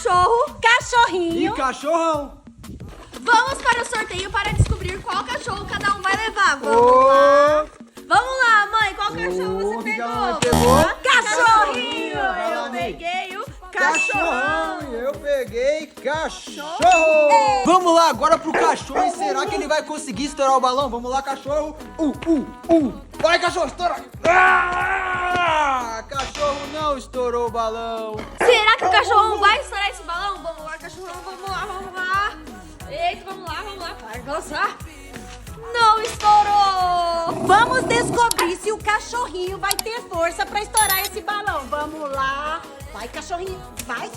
cachorro, cachorrinho. E cachorrão. Vamos para o sorteio para descobrir qual cachorro cada um vai levar. Vamos lá. Vamos lá, mãe. Qual cachorro você que pegou? ela pegou? Cachorrinho. Vai lá, Eu Ney. peguei o cachorrão. Eu peguei cachorro. Vamos lá, agora pro cachorro. E será que ele vai conseguir estourar o balão? Vamos lá, cachorro. Vai, cachorro, estoura. Cachorro não estourou o balão. Será que o cachorrão vai estourar esse balão? Vamos lá, cachorrão. Vamos lá, vamos lá. Eita, vamos lá. Vai gozar. Não estourou. Vamos descobrir se o cachorrinho vai ter força pra estourar esse balão. Vamos lá. Vai, cachorrinho. Vai.